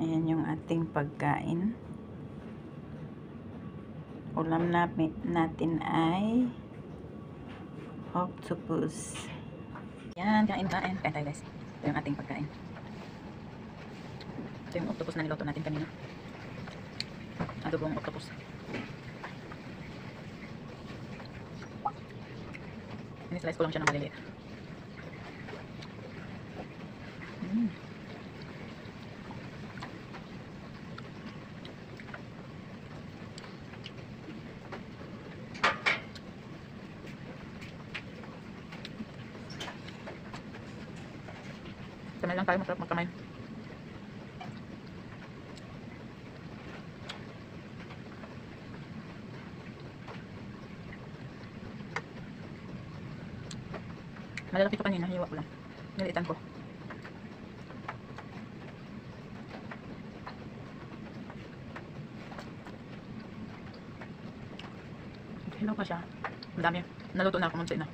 Ayan yung ating pagkain. Ulam natin ay octopus. Yan, kain tayo guys. Ito yung ating pagkain. Ito yung octopus na niluto natin kanina. Adobong octopus. Ini-slice ko lang siya ng maliliit. Kamay lang tayo, masarap magkamay. Malalaki ito kanina, hiwa ko lang. Nilitan ko. Hilaw pa siya. Ang dami. Naluto na ako munti na.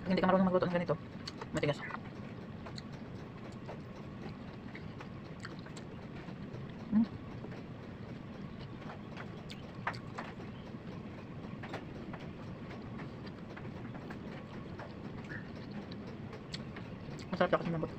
Pag hindi ka marunong magluto ng ganito, matigas. Masarap siya kasi nabot.